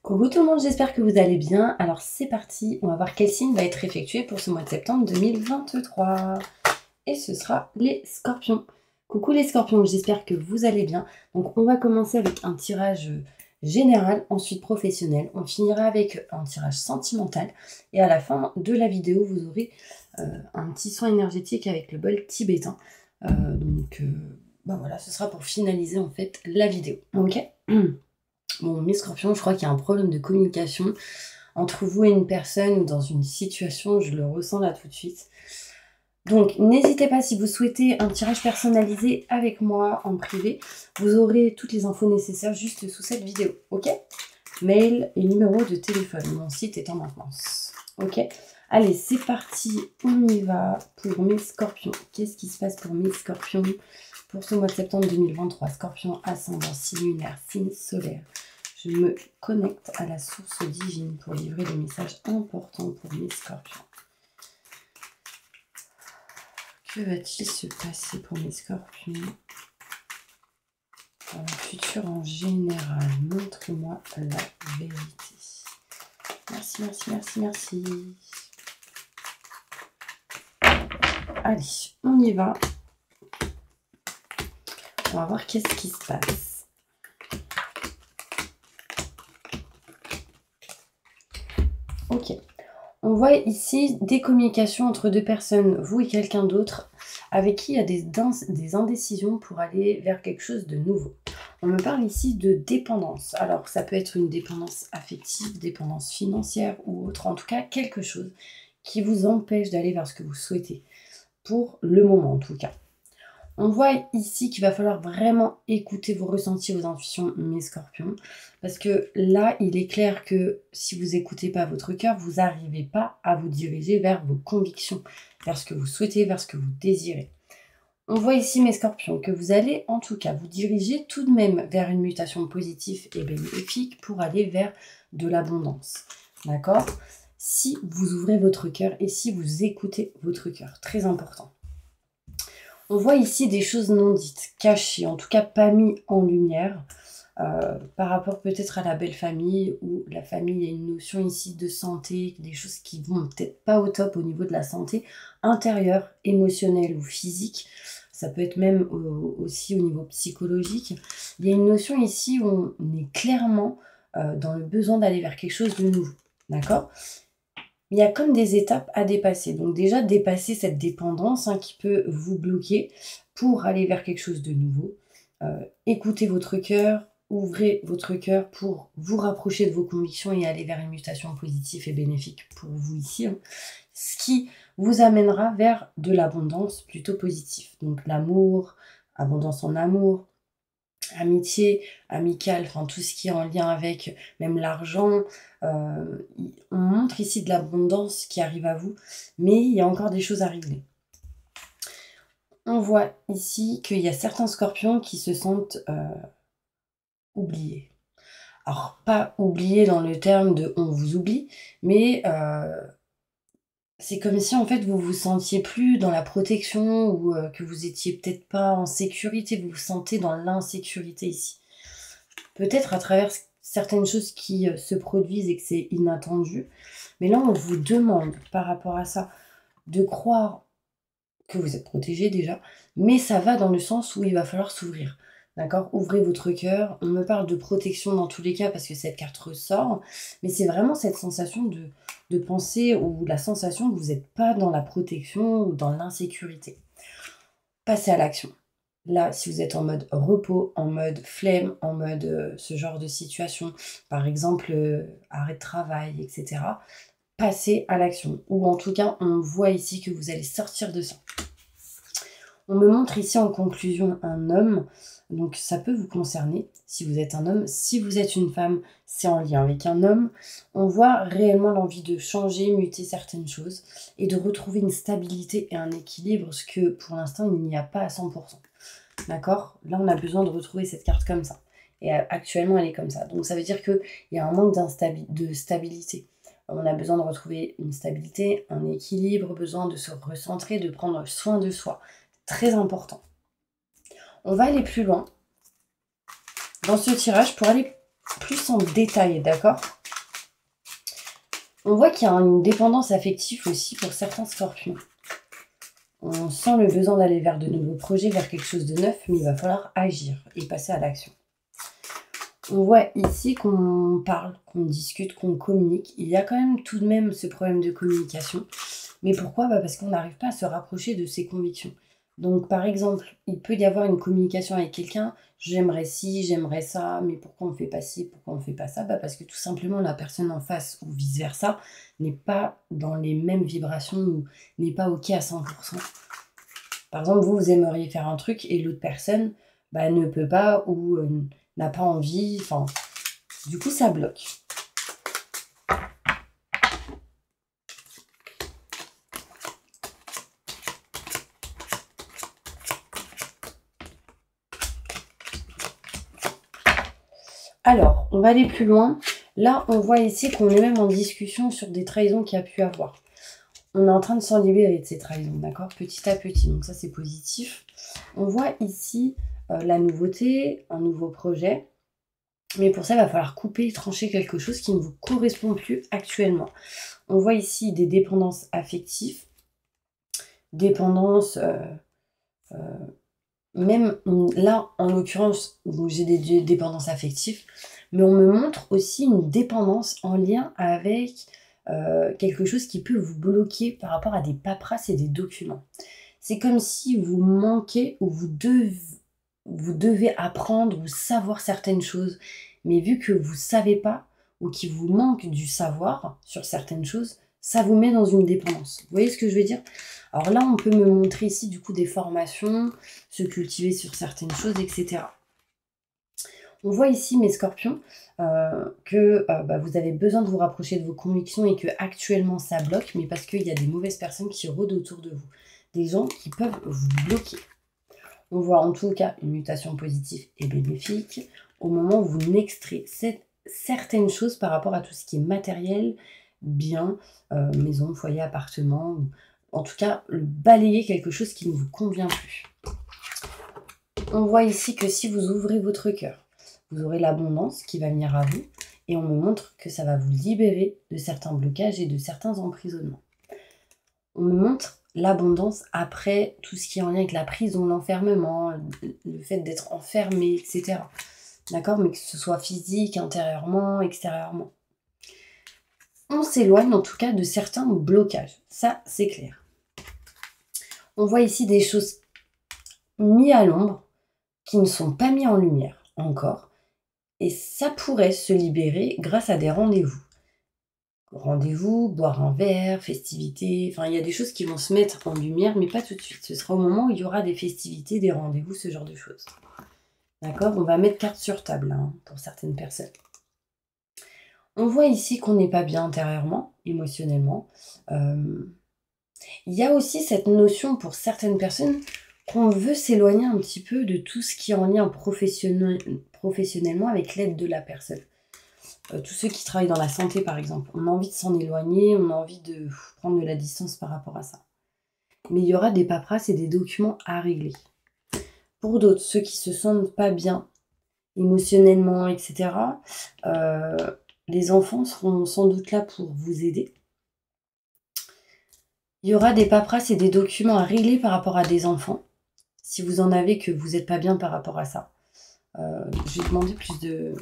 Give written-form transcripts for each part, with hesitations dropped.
Coucou tout le monde, j'espère que vous allez bien. Alors c'est parti, on va voir quel signe va être effectué pour ce mois de septembre 2023. Et ce sera les scorpions. Coucou les scorpions, j'espère que vous allez bien. Donc on va commencer avec un tirage général, ensuite professionnel. On finira avec un tirage sentimental. Et à la fin de la vidéo, vous aurez un petit soin énergétique avec le bol tibétain. Voilà, ce sera pour finaliser en fait la vidéo. Ok. Bon, mes scorpions, je crois qu'il y a un problème de communication entre vous et une personne ou dans une situation, je le ressens là tout de suite. Donc, n'hésitez pas si vous souhaitez un tirage personnalisé avec moi en privé. Vous aurez toutes les infos nécessaires juste sous cette vidéo, ok? Mail et numéro de téléphone. Mon site est en maintenance, ok? Allez, c'est parti, on y va pour mes scorpions. Qu'est-ce qui se passe pour mes scorpions pour ce mois de septembre 2023? Scorpion, ascendant, signe lunaire, signe solaire. Je me connecte à la source divine pour livrer des messages importants pour mes scorpions. Que va-t-il se passer pour mes scorpions dans le futur en général? Montre-moi la vérité. Merci, merci, merci, merci. Allez, on y va. On va voir qu'est-ce qui se passe. Ok. On voit ici des communications entre deux personnes, vous et quelqu'un d'autre, avec qui il y a des indécisions pour aller vers quelque chose de nouveau. On me parle ici de dépendance. Alors, ça peut être une dépendance affective, dépendance financière ou autre. En tout cas, quelque chose qui vous empêche d'aller vers ce que vous souhaitez. Pour le moment, en tout cas. On voit ici qu'il va falloir vraiment écouter vos ressentis, vos intuitions, mes scorpions. Parce que là, il est clair que si vous n'écoutez pas votre cœur, vous n'arrivez pas à vous diriger vers vos convictions, vers ce que vous souhaitez, vers ce que vous désirez. On voit ici, mes scorpions, que vous allez en tout cas vous diriger tout de même vers une mutation positive et bénéfique pour aller vers de l'abondance. D'accord ? Si vous ouvrez votre cœur et si vous écoutez votre cœur. Très important. On voit ici des choses non dites, cachées, en tout cas pas mis en lumière, par rapport peut-être à la belle famille, ou la famille, il y a une notion ici de santé, des choses qui vont peut-être pas au top au niveau de la santé intérieure, émotionnelle ou physique. Ça peut être même aussi au niveau psychologique. Il y a une notion ici où on est clairement dans le besoin d'aller vers quelque chose de nouveau, d'accord ? Il y a comme des étapes à dépasser. Donc déjà, dépasser cette dépendance qui peut vous bloquer pour aller vers quelque chose de nouveau. Écoutez votre cœur, ouvrez votre cœur pour vous rapprocher de vos convictions et aller vers une mutation positive et bénéfique pour vous ici. Ce qui vous amènera vers de l'abondance plutôt positive. Donc l'amour, abondance en amour, amitié, amicale, enfin tout ce qui est en lien avec même l'argent. On montre ici de l'abondance qui arrive à vous, mais il y a encore des choses à régler. On voit ici qu'il y a certains scorpions qui se sentent oubliés. Alors, pas oubliés dans le terme de on vous oublie, mais c'est comme si en fait vous vous sentiez plus dans la protection ou que vous étiez peut-être pas en sécurité, vous vous sentez dans l'insécurité ici. Peut-être à travers certaines choses qui se produisent et que c'est inattendu. Mais là, on vous demande par rapport à ça de croire que vous êtes protégé déjà, mais ça va dans le sens où il va falloir s'ouvrir. D'accord ? Ouvrez votre cœur. On me parle de protection dans tous les cas parce que cette carte ressort, mais c'est vraiment cette sensation de penser ou la sensation que vous n'êtes pas dans la protection ou dans l'insécurité. Passez à l'action. Là, si vous êtes en mode repos, en mode flemme, en mode ce genre de situation, par exemple arrêt de travail, etc., passez à l'action. Ou en tout cas, on voit ici que vous allez sortir de ça. On me montre ici en conclusion un homme, donc ça peut vous concerner si vous êtes un homme. Si vous êtes une femme, c'est en lien avec un homme. On voit réellement l'envie de changer, muter certaines choses et de retrouver une stabilité et un équilibre, ce que pour l'instant, il n'y a pas à 100%. D'accord ? Là, on a besoin de retrouver cette carte comme ça. Et actuellement, elle est comme ça. Donc, ça veut dire qu'il y a un manque de stabilité. On a besoin de retrouver une stabilité, un équilibre, besoin de se recentrer, de prendre soin de soi. Très important. On va aller plus loin dans ce tirage pour aller plus en détail, d'accord? On voit qu'il y a une dépendance affective aussi pour certains scorpions. On sent le besoin d'aller vers de nouveaux projets, vers quelque chose de neuf, mais il va falloir agir et passer à l'action. On voit ici qu'on parle, qu'on discute, qu'on communique. Il y a quand même tout de même ce problème de communication. Mais pourquoi? Parce qu'on n'arrive pas à se rapprocher de ses convictions. Donc par exemple, il peut y avoir une communication avec quelqu'un, j'aimerais ci, j'aimerais ça, mais pourquoi on ne fait pas ci, pourquoi on ne fait pas ça? Parce que tout simplement la personne en face ou vice-versa n'est pas dans les mêmes vibrations ou n'est pas OK à 100%. Par exemple, vous aimeriez faire un truc et l'autre personne ne peut pas ou n'a pas envie, enfin, du coup ça bloque. Alors, on va aller plus loin. Là, on voit ici qu'on est même en discussion sur des trahisons qu'il y a pu avoir. On est en train de s'en libérer de ces trahisons, d'accord? Petit à petit, donc ça c'est positif. On voit ici la nouveauté, un nouveau projet. Mais pour ça, il va falloir couper, trancher quelque chose qui ne vous correspond plus actuellement. On voit ici des dépendances affectives, dépendances... même là, en l'occurrence, j'ai des dépendances affectives, mais on me montre aussi une dépendance en lien avec quelque chose qui peut vous bloquer par rapport à des paperasses et des documents. C'est comme si vous manquez ou vous devez apprendre ou savoir certaines choses, mais vu que vous ne savez pas ou qu'il vous manque du savoir sur certaines choses, ça vous met dans une dépendance. Vous voyez ce que je veux dire? Alors là, on peut me montrer ici du coup des formations, se cultiver sur certaines choses, etc. On voit ici, mes scorpions, que vous avez besoin de vous rapprocher de vos convictions et que actuellement ça bloque, mais parce qu'il y a des mauvaises personnes qui rôdent autour de vous. Des gens qui peuvent vous bloquer. On voit en tout cas une mutation positive et bénéfique au moment où vous n'extrayez certaines choses par rapport à tout ce qui est matériel, bien, maison, foyer, appartement, ou en tout cas balayer quelque chose qui ne vous convient plus. On voit ici que si vous ouvrez votre cœur, vous aurez l'abondance qui va venir à vous et on me montre que ça va vous libérer de certains blocages et de certains emprisonnements. On me montre l'abondance après tout ce qui est en lien avec la prison, l'enfermement, le fait d'être enfermé, etc. D'accord? Mais que ce soit physique, intérieurement, extérieurement. On s'éloigne en tout cas de certains blocages. Ça, c'est clair. On voit ici des choses mises à l'ombre qui ne sont pas mises en lumière encore. Et ça pourrait se libérer grâce à des rendez-vous. Rendez-vous, boire un verre, festivités, enfin il y a des choses qui vont se mettre en lumière, mais pas tout de suite. Ce sera au moment où il y aura des festivités, des rendez-vous, ce genre de choses. D'accord? On va mettre carte sur table pour certaines personnes. On voit ici qu'on n'est pas bien intérieurement, émotionnellement. Il y a aussi cette notion pour certaines personnes qu'on veut s'éloigner un petit peu de tout ce qui est en lien professionnellement avec l'aide de la personne. Tous ceux qui travaillent dans la santé, par exemple, on a envie de s'en éloigner, on a envie de prendre de la distance par rapport à ça. Mais il y aura des paperasses et des documents à régler. Pour d'autres, ceux qui se sentent pas bien émotionnellement, etc., les enfants seront sans doute là pour vous aider. Il y aura des paperasses et des documents à régler par rapport à des enfants, si vous en avez que vous n'êtes pas bien par rapport à ça. Je vais demander plus de...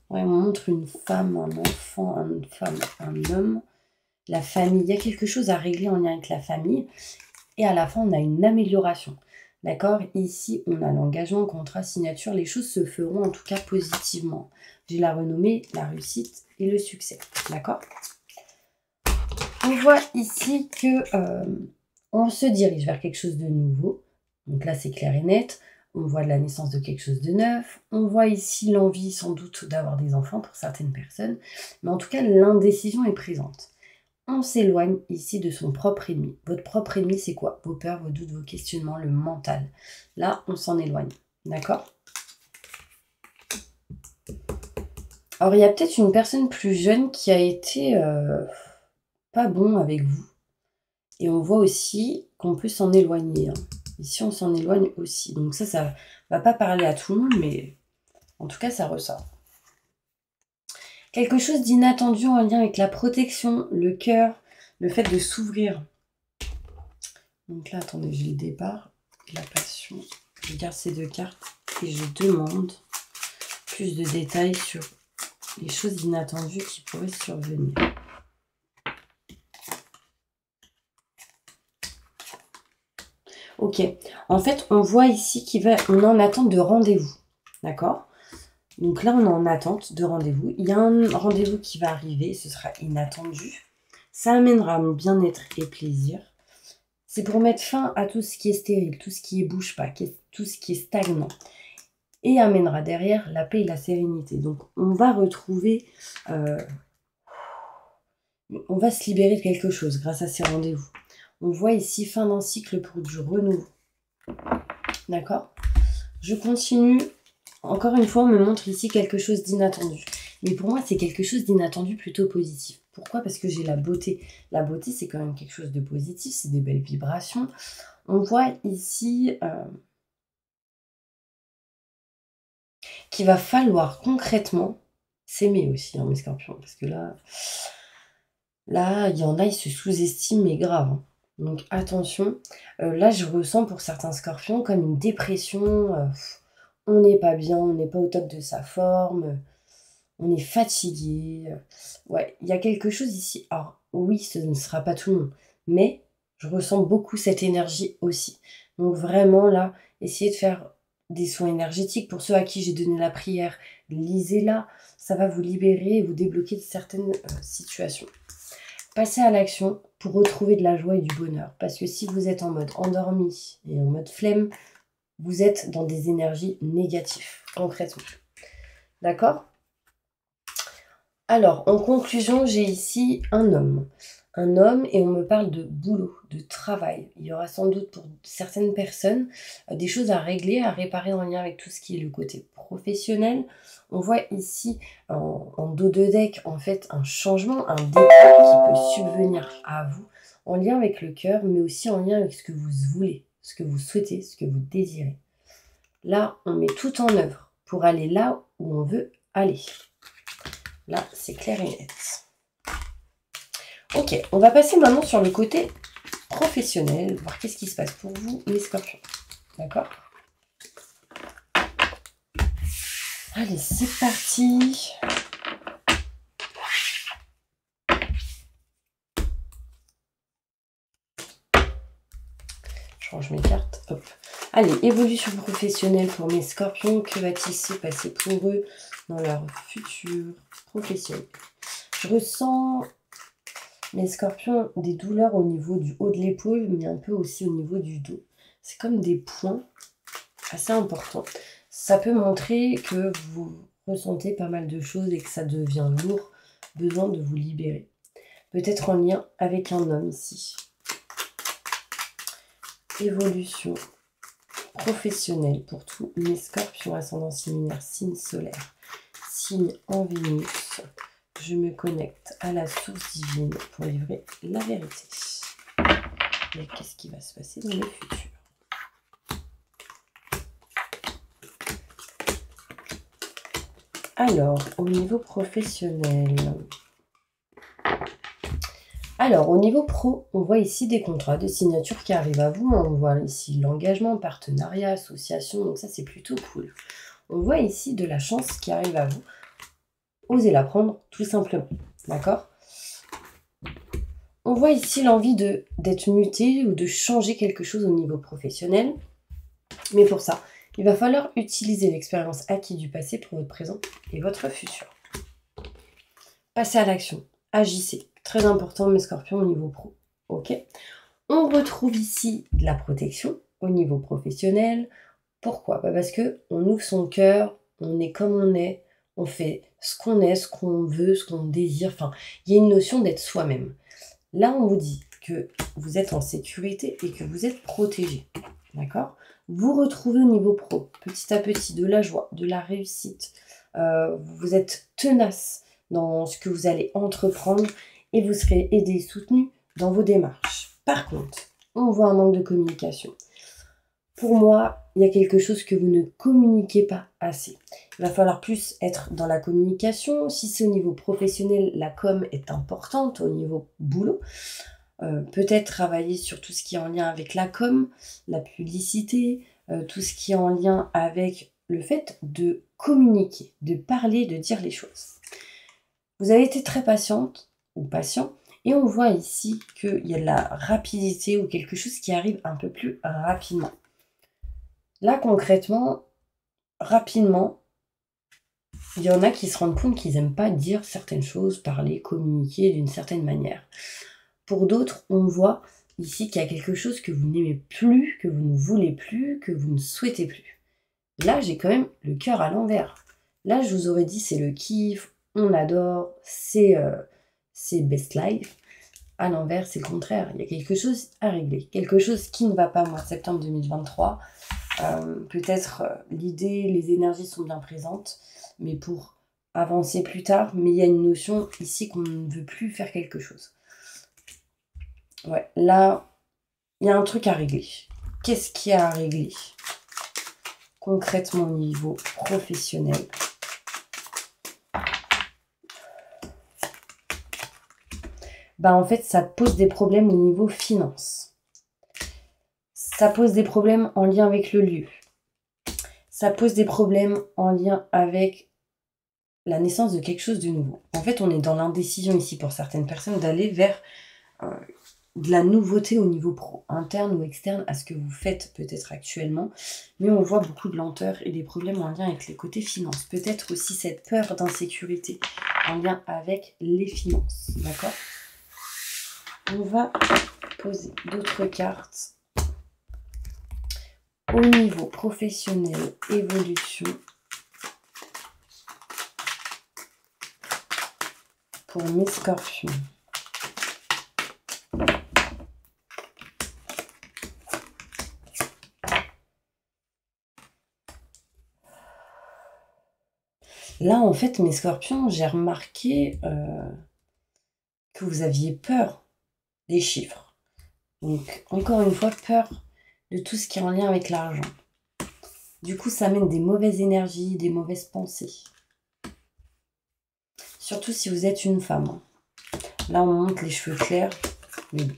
Ouais, on montre une femme, un enfant, une femme, un homme, la famille. Il y a quelque chose à régler en lien avec la famille. Et à la fin, on a une amélioration. D'accord? Ici, on a l'engagement, contrat, signature. Les choses se feront en tout cas positivement. J'ai la renommée, la réussite et le succès. D'accord? On voit ici que on se dirige vers quelque chose de nouveau. Donc là, c'est clair et net. On voit de la naissance de quelque chose de neuf. On voit ici l'envie sans doute d'avoir des enfants pour certaines personnes. Mais en tout cas, l'indécision est présente. On s'éloigne ici de son propre ennemi. Votre propre ennemi, c'est quoi? Vos peurs, vos doutes, vos questionnements, le mental. Là, on s'en éloigne. D'accord? Alors, il y a peut-être une personne plus jeune qui a été pas bon avec vous. Et on voit aussi qu'on peut s'en éloigner. Ici, on s'en éloigne aussi. Donc ça va pas parler à tout le monde, mais en tout cas, ça ressort. Quelque chose d'inattendu en lien avec la protection, le cœur, le fait de s'ouvrir. Donc là, attendez, j'ai le départ, la passion. Je garde ces 2 cartes et je demande plus de détails sur les choses inattendues qui pourraient survenir. Ok, en fait, on voit ici on est en attente de rendez-vous, d'accord? Donc là, on est en attente de rendez-vous. Il y a un rendez-vous qui va arriver, ce sera inattendu. Ça amènera bien-être et plaisir. C'est pour mettre fin à tout ce qui est stérile, tout ce qui ne bouge pas, tout ce qui est stagnant. Et amènera derrière la paix et la sérénité. Donc, on va retrouver... on va se libérer de quelque chose grâce à ces rendez-vous. On voit ici fin d'un cycle pour du renouveau. D'accord? Je continue. Encore une fois, on me montre ici quelque chose d'inattendu. Mais pour moi, c'est quelque chose d'inattendu plutôt positif. Pourquoi? Parce que j'ai la beauté. La beauté, c'est quand même quelque chose de positif. C'est des belles vibrations. On voit ici qu'il va falloir concrètement s'aimer aussi, hein, mes scorpions. Parce que là, il y en a, ils se sous-estiment, mais grave. Hein. Donc attention, là je ressens pour certains scorpions comme une dépression, on n'est pas bien, on n'est pas au top de sa forme, on est fatigué. Ouais, il y a quelque chose ici. Alors oui, ce ne sera pas tout le monde, mais je ressens beaucoup cette énergie aussi. Donc vraiment là, essayez de faire des soins énergétiques. Pour ceux à qui j'ai donné la prière, lisez-la, ça va vous libérer et vous débloquer de certaines situations. Passez à l'action pour retrouver de la joie et du bonheur. Parce que si vous êtes en mode endormi et en mode flemme, vous êtes dans des énergies négatives, concrètement. D'accord? Alors, en conclusion, j'ai ici un homme. Un homme et on me parle de boulot, de travail. Il y aura sans doute pour certaines personnes des choses à régler, à réparer en lien avec tout ce qui est le côté professionnel. On voit ici en dos de deck en fait un changement, un départ qui peut subvenir à vous en lien avec le cœur, mais aussi en lien avec ce que vous voulez, ce que vous souhaitez, ce que vous désirez. Là, on met tout en œuvre pour aller là où on veut aller. Là, c'est clair et net. Ok, on va passer maintenant sur le côté professionnel, voir qu'est-ce qui se passe pour vous, les scorpions. D'accord? Allez, c'est parti. Je range mes cartes. Hop. Allez, évolution professionnelle pour mes scorpions. Que va-t-il se passer pour eux dans leur futur professionnel? Je ressens, mes scorpions, des douleurs au niveau du haut de l'épaule, mais un peu aussi au niveau du dos. C'est comme des points assez importants. Ça peut montrer que vous ressentez pas mal de choses et que ça devient lourd, besoin de vous libérer. Peut-être en lien avec un homme ici. Évolution professionnelle pour tous mes scorpions, ascendant lunaire, signe solaire, signe en Vénus. Je me connecte à la source divine pour livrer la vérité. Mais qu'est-ce qui va se passer dans le futur? Alors, au niveau professionnel. Alors, au niveau pro, on voit ici des contrats, des signatures qui arrivent à vous. On voit ici l'engagement, partenariat, association. Donc ça, c'est plutôt cool. On voit ici de la chance qui arrive à vous. Osez la prendre, tout simplement. D'accord? On voit ici l'envie d'être muté ou de changer quelque chose au niveau professionnel. Mais pour ça, il va falloir utiliser l'expérience acquise du passé pour votre présent et votre futur. Passez à l'action. Agissez. Très important, mes scorpions, au niveau pro. Ok. On retrouve ici de la protection au niveau professionnel. Pourquoi? Parce qu'on ouvre son cœur, on est comme on fait ce qu'on est, ce qu'on veut, ce qu'on désire. Enfin, il y a une notion d'être soi-même. Là, on vous dit que vous êtes en sécurité et que vous êtes protégé. D'accord? Vous retrouvez au niveau pro, petit à petit, de la joie, de la réussite. Vous êtes tenace dans ce que vous allez entreprendre et vous serez aidé et soutenu dans vos démarches. Par contre, on voit un manque de communication. Pour moi, il y a quelque chose que vous ne communiquez pas assez. Il va falloir plus être dans la communication. Si c'est au niveau professionnel, la com est importante. Au niveau boulot, peut-être travailler sur tout ce qui est en lien avec la com, la publicité, tout ce qui est en lien avec le fait de communiquer, de parler, de dire les choses. Vous avez été très patiente ou patient et on voit ici qu'il y a de la rapidité ou quelque chose qui arrive un peu plus rapidement. Là, concrètement, rapidement, il y en a qui se rendent compte qu'ils n'aiment pas dire certaines choses, parler, communiquer d'une certaine manière. Pour d'autres, on voit ici qu'il y a quelque chose que vous n'aimez plus, que vous ne voulez plus, que vous ne souhaitez plus. Là, j'ai quand même le cœur à l'envers. Là, je vous aurais dit, c'est le kiff, on adore, c'est best life. À l'envers, c'est le contraire. Il y a quelque chose à régler. Quelque chose qui ne va pas au mois de septembre 2023. Peut-être l'idée, les énergies sont bien présentes, mais pour avancer plus tard, mais il y a une notion ici qu'on ne veut plus faire quelque chose. Ouais, là, il y a un truc à régler. Qu'est-ce qu'il y a à régler concrètement au niveau professionnel? En fait, ça pose des problèmes au niveau finance. Ça pose des problèmes en lien avec le lieu. Ça pose des problèmes en lien avec la naissance de quelque chose de nouveau. En fait, on est dans l'indécision ici pour certaines personnes d'aller vers de la nouveauté au niveau pro, interne ou externe à ce que vous faites peut-être actuellement. Mais on voit beaucoup de lenteur et des problèmes en lien avec les côtés finances. Peut-être aussi cette peur d'insécurité en lien avec les finances. D'accord ? On va poser d'autres cartes. Au niveau professionnel, évolution. Pour mes scorpions. Là, en fait, mes scorpions, j'ai remarqué que vous aviez peur des chiffres. Donc, encore une fois, peur de tout ce qui est en lien avec l'argent. Du coup, ça amène des mauvaises énergies, des mauvaises pensées. Surtout si vous êtes une femme. Là, on monte les cheveux clairs. Mais bon.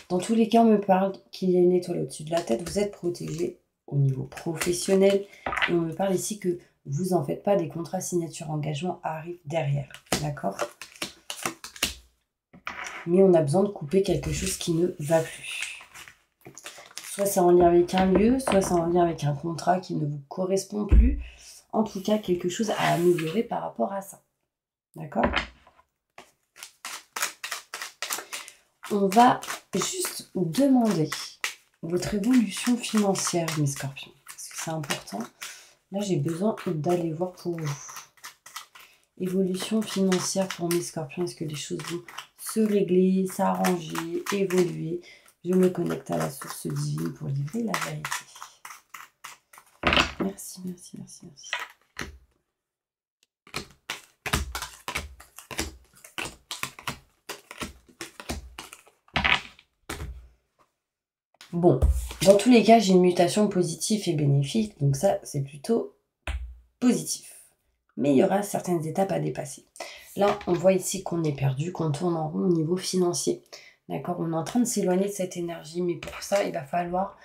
Dans tous les cas, on me parle qu'il y a une étoile au-dessus de la tête. Vous êtes protégé au niveau professionnel. Et on me parle ici que vous en faites pas, des contrats signature engagement arrivent derrière. D'accord ? Mais on a besoin de couper quelque chose qui ne va plus. Soit c'est en lien avec un lieu, soit c'est en lien avec un contrat qui ne vous correspond plus. En tout cas, quelque chose à améliorer par rapport à ça. D'accord ? On va juste demander votre évolution financière, mes scorpions. Parce que c'est important. Là, j'ai besoin d'aller voir pour vous. Évolution financière pour mes scorpions. Est-ce que les choses vont se régler, s'arranger, évoluer? Je me connecte à la source divine pour livrer la vérité. Merci, merci, merci, merci. Bon, dans tous les cas, j'ai une mutation positive et bénéfique, donc ça, c'est plutôt positif. Mais il y aura certaines étapes à dépasser. Là, on voit ici qu'on est perdu, qu'on tourne en rond au niveau financier. D'accord ? On est en train de s'éloigner de cette énergie, mais pour ça, il va falloir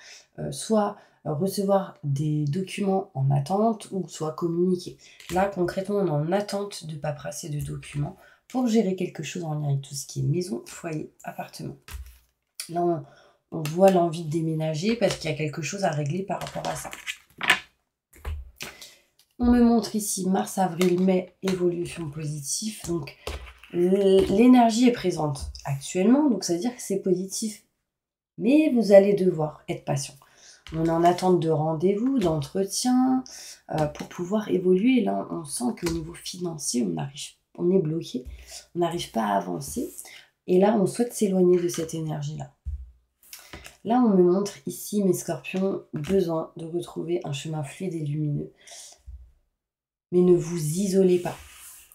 soit recevoir des documents en attente ou soit communiquer. Là, concrètement, on est en attente de paperasse et de documents pour gérer quelque chose en lien avec tout ce qui est maison, foyer, appartement. Là, on voit l'envie de déménager parce qu'il y a quelque chose à régler par rapport à ça. On me montre ici mars, avril, mai, évolution positive. Donc, l'énergie est présente actuellement, donc ça veut dire que c'est positif. Mais vous allez devoir être patient. On est en attente de rendez-vous, d'entretien, pour pouvoir évoluer. Là, on sent qu'au niveau financier, on est bloqué. On n'arrive pas à avancer. Et là, on souhaite s'éloigner de cette énergie-là. Là, on me montre ici, mes scorpions, besoin de retrouver un chemin fluide et lumineux. Mais ne vous isolez pas,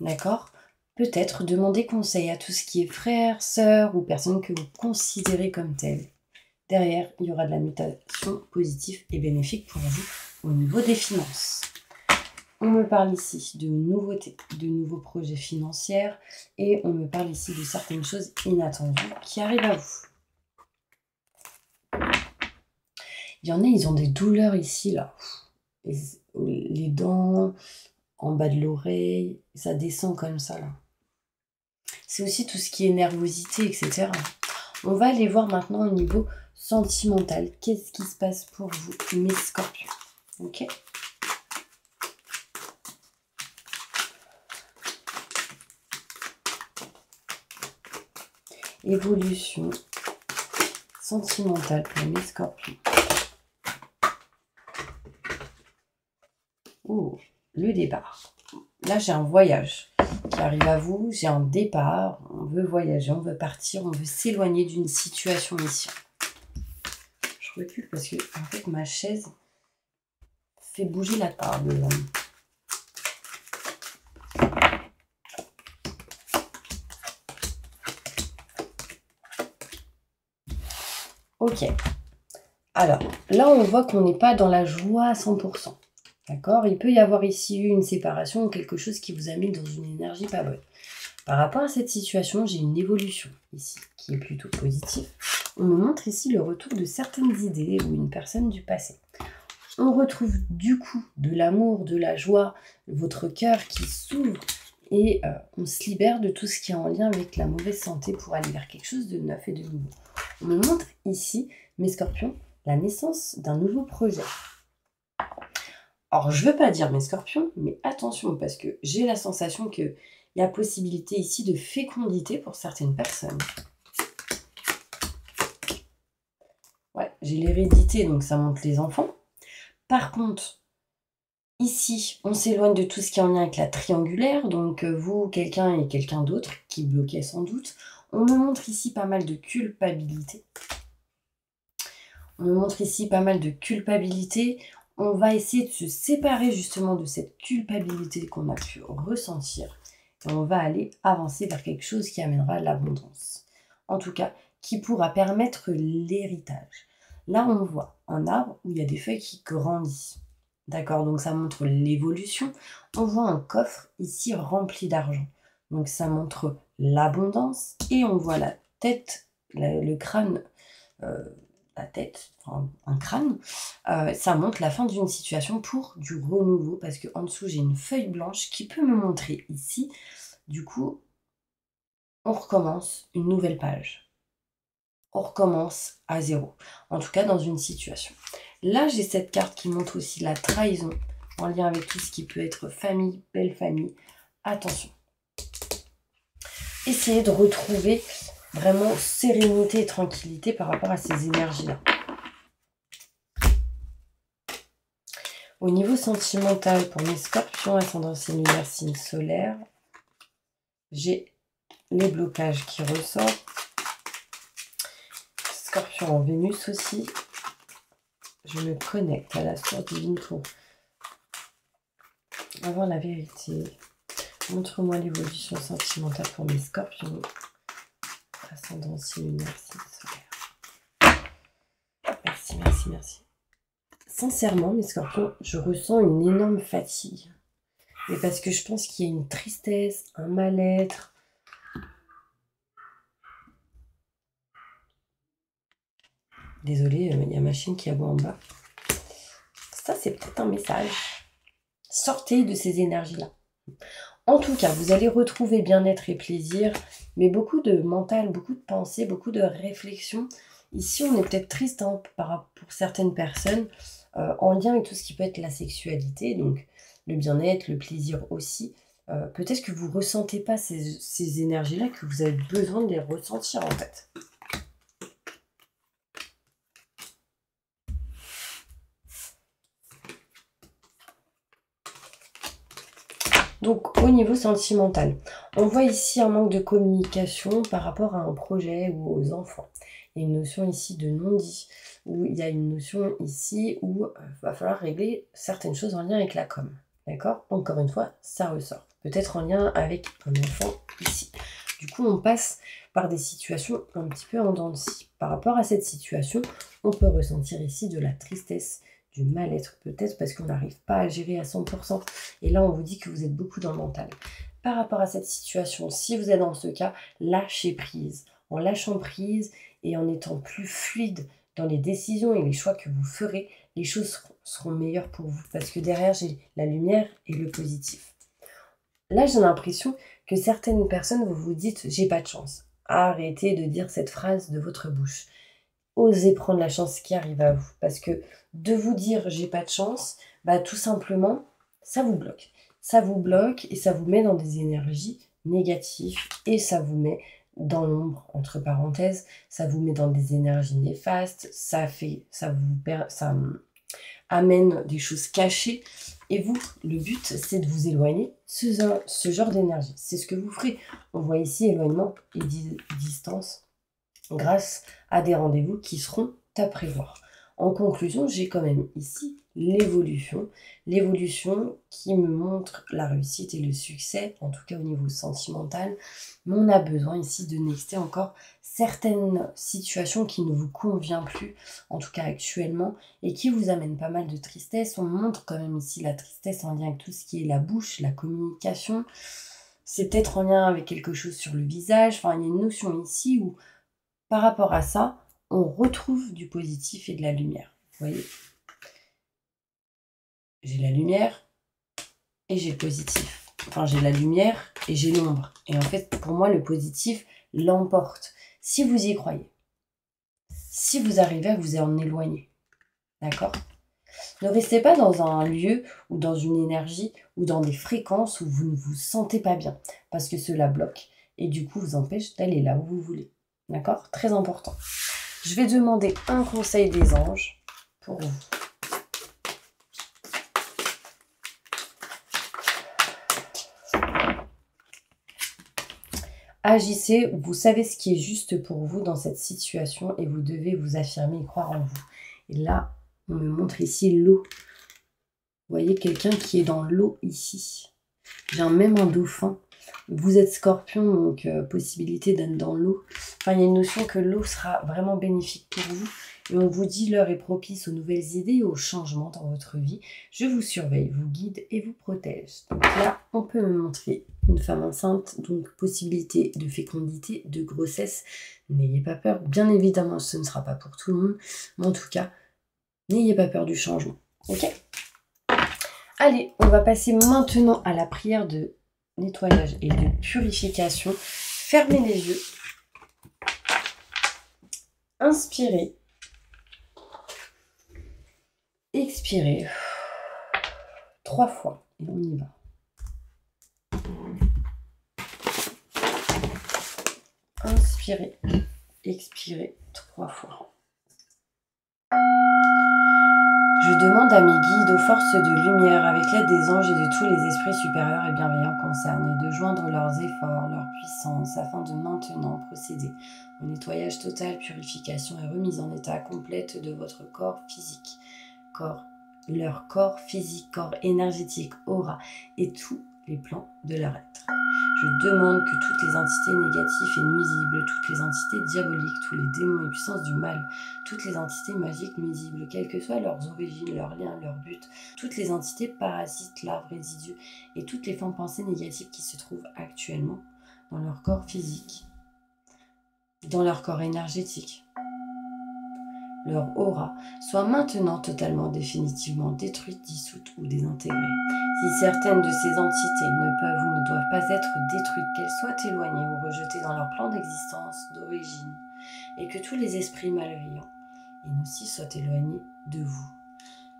d'accord ? Peut-être demander conseil à tout ce qui est frères, sœurs ou personnes que vous considérez comme telles. derrière, il y aura de la mutation positive et bénéfique pour vous au niveau des finances. On me parle ici de nouveautés, de nouveaux projets financiers et on me parle ici de certaines choses inattendues qui arrivent à vous. Il y en a, ils ont des douleurs ici, là. Les dents, en bas de l'oreille, ça descend comme ça, là. C'est aussi tout ce qui est nervosité, etc. On va aller voir maintenant au niveau sentimental. Qu'est-ce qui se passe pour vous, mes scorpions? Ok. Évolution sentimentale pour mes scorpions. Oh, le départ. Là, j'ai un voyage qui arrive à vous. J'ai un départ. On veut voyager, on veut partir, on veut s'éloigner d'une situation ici. Je recule parce que, en fait, ma chaise fait bouger la table. Ok. Alors, là, on voit qu'on n'est pas dans la joie à 100%. D'accord? Il peut y avoir ici eu une séparation ou quelque chose qui vous a mis dans une énergie pas bonne. Par rapport à cette situation, j'ai une évolution ici qui est plutôt positive. On me montre ici le retour de certaines idées ou une personne du passé. On retrouve du coup de l'amour, de la joie, votre cœur qui s'ouvre et on se libère de tout ce qui est en lien avec la mauvaise santé pour aller vers quelque chose de neuf et de nouveau. On me montre ici, mes scorpions, la naissance d'un nouveau projet. Alors, je ne veux pas dire mes scorpions, mais attention, parce que j'ai la sensation qu'il y a possibilité ici de fécondité pour certaines personnes. Ouais, j'ai l'hérédité, donc ça montre les enfants. Par contre, ici, on s'éloigne de tout ce qui est en lien avec la triangulaire, donc vous, quelqu'un et quelqu'un d'autre qui bloquait sans doute. On me montre ici pas mal de culpabilité. On me montre ici pas mal de culpabilité. On va essayer de se séparer justement de cette culpabilité qu'on a pu ressentir. Et on va aller avancer vers quelque chose qui amènera l'abondance. En tout cas, qui pourra permettre l'héritage. Là, on voit un arbre où il y a des feuilles qui grandissent. D'accord, donc ça montre l'évolution. On voit un coffre ici rempli d'argent. Donc ça montre l'abondance. Et on voit la tête, le crâne, la tête, enfin, un crâne, ça montre la fin d'une situation pour du renouveau, parce qu'en dessous, j'ai une feuille blanche qui peut me montrer ici. Du coup, on recommence une nouvelle page. On recommence à zéro. En tout cas, dans une situation. Là, j'ai cette carte qui montre aussi la trahison, en lien avec tout ce qui peut être famille, belle famille. Attention. Essayez de retrouver vraiment sérénité et tranquillité par rapport à ces énergies-là. Au niveau sentimental, pour mes scorpions, ascendant lunaire, signe solaire, j'ai les blocages qui ressortent. Scorpion en Vénus aussi. Je me connecte à la source divine pour avoir la vérité. Montre-moi l'évolution sentimentale pour mes scorpions. Ascendant lunaire, signe solaire. Merci, merci, merci. Sincèrement, mes scorpions, je ressens une énorme fatigue. Mais parce que je pense qu'il y a une tristesse, un mal-être. Désolée, il y a ma chienne qui aboie en bas. Ça, c'est peut-être un message. Sortez de ces énergies-là. En tout cas, vous allez retrouver bien-être et plaisir, mais beaucoup de mental, beaucoup de pensées, beaucoup de réflexions. Ici, on est peut-être triste pour certaines personnes, en lien avec tout ce qui peut être la sexualité, donc le bien-être, le plaisir aussi. Peut-être que vous ne ressentez pas ces énergies-là, que vous avez besoin de les ressentir en fait. Donc, au niveau sentimental, on voit ici un manque de communication par rapport à un projet ou aux enfants. Il y a une notion ici de non-dit, où il y a une notion ici où il va falloir régler certaines choses en lien avec la com. D'accord? Encore une fois, ça ressort. Peut-être en lien avec un enfant ici. Du coup, on passe par des situations un petit peu en dents de scie. Par rapport à cette situation, on peut ressentir ici de la tristesse, du mal-être peut-être parce qu'on n'arrive pas à gérer à 100%. Et là, on vous dit que vous êtes beaucoup dans le mental. Par rapport à cette situation, si vous êtes dans ce cas, lâchez prise. En lâchant prise et en étant plus fluide dans les décisions et les choix que vous ferez, les choses seront meilleures pour vous. Parce que derrière, j'ai la lumière et le positif. Là, j'ai l'impression que certaines personnes, vous vous dites « j'ai pas de chance ». Arrêtez de dire cette phrase de votre bouche. Osez prendre la chance qui arrive à vous. Parce que de vous dire « j'ai pas de chance », bah, tout simplement, ça vous bloque. Ça vous bloque et ça vous met dans des énergies négatives et ça vous met dans l'ombre, entre parenthèses, ça vous met dans des énergies néfastes, ça amène des choses cachées. Et vous, le but, c'est de vous éloigner ce genre d'énergie. C'est ce que vous ferez. On voit ici éloignement et distance grâce à des rendez-vous qui seront à prévoir. En conclusion, j'ai quand même ici l'évolution qui me montre la réussite et le succès, en tout cas au niveau sentimental. Mais on a besoin ici de nexter encore certaines situations qui ne vous conviennent plus, en tout cas actuellement, et qui vous amènent pas mal de tristesse. On montre quand même ici la tristesse en lien avec tout ce qui est la bouche, la communication. C'est peut-être en lien avec quelque chose sur le visage. Enfin, il y a une notion ici où, par rapport à ça, on retrouve du positif et de la lumière. Vous voyez ? J'ai la lumière et j'ai le positif. Enfin, j'ai la lumière et j'ai l'ombre. Et en fait, pour moi, le positif l'emporte. Si vous y croyez, si vous arrivez à vous en éloigner, d'accord ? Ne restez pas dans un lieu ou dans une énergie ou dans des fréquences où vous ne vous sentez pas bien, parce que cela bloque et du coup vous empêche d'aller là où vous voulez. D'accord ? Très important. Je vais demander un conseil des anges pour vous. Agissez, vous savez ce qui est juste pour vous dans cette situation et vous devez vous affirmer et croire en vous. Et là, on me montre ici l'eau. Vous voyez quelqu'un qui est dans l'eau ici. J'ai même un dauphin. Vous êtes scorpion, donc possibilité d'être dans l'eau. Enfin, il y a une notion que l'eau sera vraiment bénéfique pour vous. Et on vous dit l'heure est propice aux nouvelles idées et aux changements dans votre vie. Je vous surveille, vous guide et vous protège. Donc là, on peut me montrer une femme enceinte, donc possibilité de fécondité, de grossesse. N'ayez pas peur. Bien évidemment, ce ne sera pas pour tout le monde. Mais en tout cas, n'ayez pas peur du changement. Ok ? Allez, on va passer maintenant à la prière de nettoyage et de purification. Fermez les yeux. Inspirez. Expirez. 3 fois. Et on y va. Inspirez. Expirez 3 fois. Je demande à mes guides, aux forces de lumière, avec l'aide des anges et de tous les esprits supérieurs et bienveillants concernés, de joindre leurs efforts, leur puissance, afin de maintenant procéder au nettoyage total, purification et remise en état complète de votre corps physique, leur corps physique, corps énergétique, aura et tous les plans de leur être. Je demande que toutes les entités négatives et nuisibles, toutes les entités diaboliques, tous les démons et puissances du mal, toutes les entités magiques nuisibles, quelles que soient leurs origines, leurs liens, leurs buts, toutes les entités parasites, larves, résidus et toutes les formes pensées négatives qui se trouvent actuellement dans leur corps physique, dans leur corps énergétique, leur aura, soient maintenant totalement, définitivement détruites, dissoutes ou désintégrées. Si certaines de ces entités ne peuvent ou ne doivent pas être détruites, qu'elles soient éloignées ou rejetées dans leur plan d'existence d'origine, et que tous les esprits malveillants et nocifs soient éloignés de vous.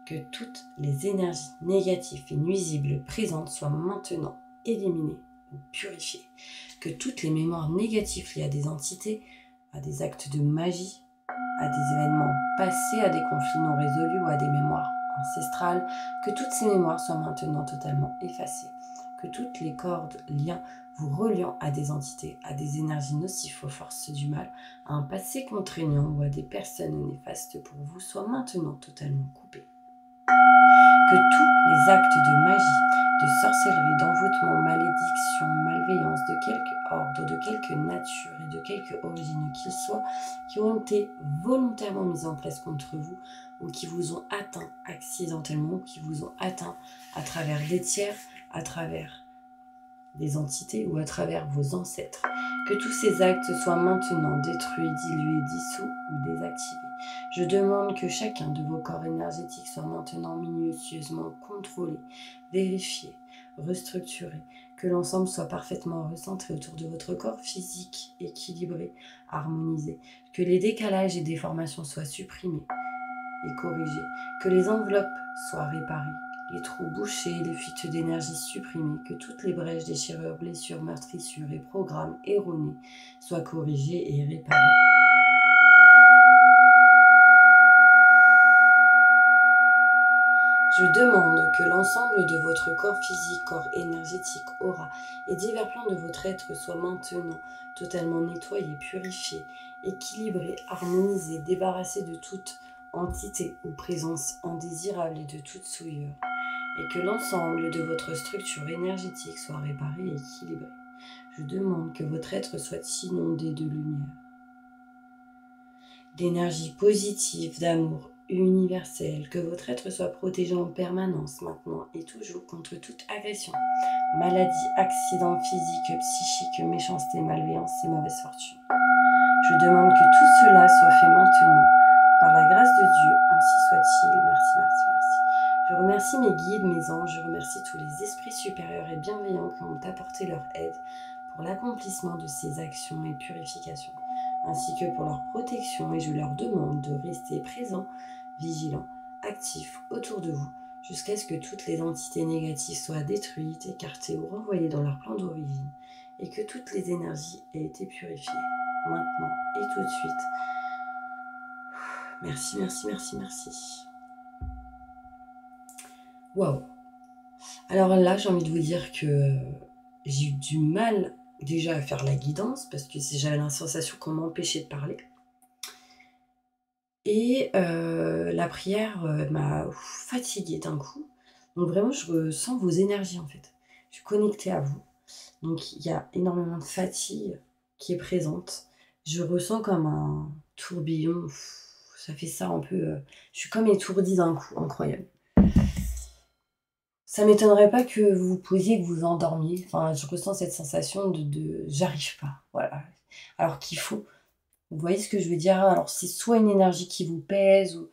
Que toutes les énergies négatives et nuisibles présentes soient maintenant éliminées ou purifiées. Que toutes les mémoires négatives liées à des entités, à des actes de magie, à des événements passés, à des conflits non résolus ou à des mémoires ancestrales, que toutes ces mémoires soient maintenant totalement effacées, que toutes les cordes, liens vous reliant à des entités, à des énergies nocives aux forces du mal, à un passé contraignant ou à des personnes néfastes pour vous soient maintenant totalement coupés. Que tous les actes de magie de sorcellerie, d'envoûtement, malédiction, malveillance, de quelque ordre, de quelque nature et de quelque origine qu'ils soient, qui ont été volontairement mis en place contre vous ou qui vous ont atteint accidentellement, ou qui vous ont atteint à travers des tiers, à travers des entités ou à travers vos ancêtres. Que tous ces actes soient maintenant détruits, dilués, dissous ou désactivés. Je demande que chacun de vos corps énergétiques soit maintenant minutieusement contrôlé, vérifié, restructuré, que l'ensemble soit parfaitement recentré autour de votre corps physique, équilibré, harmonisé, que les décalages et déformations soient supprimés et corrigés, que les enveloppes soient réparées, les trous bouchés, les fuites d'énergie supprimées, que toutes les brèches, déchirures, blessures, meurtrissures et programmes erronés soient corrigés et réparés. Je demande que l'ensemble de votre corps physique, corps énergétique, aura et divers plans de votre être soient maintenant totalement nettoyés, purifiés, équilibrés, harmonisés, débarrassés de toute entité ou présence indésirable et de toute souillure, et que l'ensemble de votre structure énergétique soit réparé et équilibré. Je demande que votre être soit inondé de lumière, d'énergie positive, d'amour universel, que votre être soit protégé en permanence maintenant et toujours contre toute agression, maladie, accident physique, psychique, méchanceté, malveillance et mauvaise fortune. Je demande que tout cela soit fait maintenant, par la grâce de Dieu, ainsi soit-il. Merci, merci, merci. Je remercie mes guides, mes anges, je remercie tous les esprits supérieurs et bienveillants qui ont apporté leur aide pour l'accomplissement de ces actions et purifications, ainsi que pour leur protection, et je leur demande de rester présents, vigilants, actifs autour de vous, jusqu'à ce que toutes les entités négatives soient détruites, écartées ou renvoyées dans leur plan d'origine, et que toutes les énergies aient été purifiées, maintenant et tout de suite. Merci, merci, merci, merci. Waouh! Alors là, j'ai envie de vous dire que j'ai eu du mal déjà à faire la guidance, parce que j'avais la sensation qu'on m'empêchait de parler. Et la prière m'a fatiguée d'un coup. Donc vraiment, je ressens vos énergies en fait. Je suis connectée à vous. Donc il y a énormément de fatigue qui est présente. Je ressens comme un tourbillon. Ça fait ça un peu... je suis comme étourdie d'un coup, incroyable. Ça m'étonnerait pas que vous vous posiez, que vous endormiez. Enfin, je ressens cette sensation de j'arrive pas. Voilà. Alors qu'il faut... Vous voyez ce que je veux dire? Alors c'est soit une énergie qui vous pèse, ou...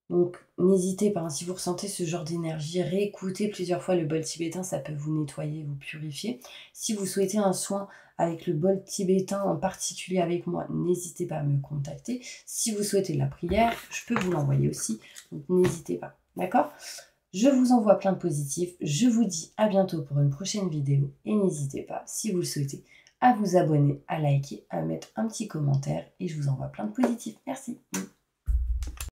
donc n'hésitez pas, hein, si vous ressentez ce genre d'énergie, réécoutez plusieurs fois le bol tibétain, ça peut vous nettoyer, vous purifier. Si vous souhaitez un soin avec le bol tibétain, en particulier avec moi, n'hésitez pas à me contacter. Si vous souhaitez de la prière, je peux vous l'envoyer aussi, donc n'hésitez pas, d'accord? Je vous envoie plein de positifs, je vous dis à bientôt pour une prochaine vidéo, et n'hésitez pas, si vous le souhaitez, à vous abonner, à liker, à mettre un petit commentaire, et je vous envoie plein de positifs. Merci.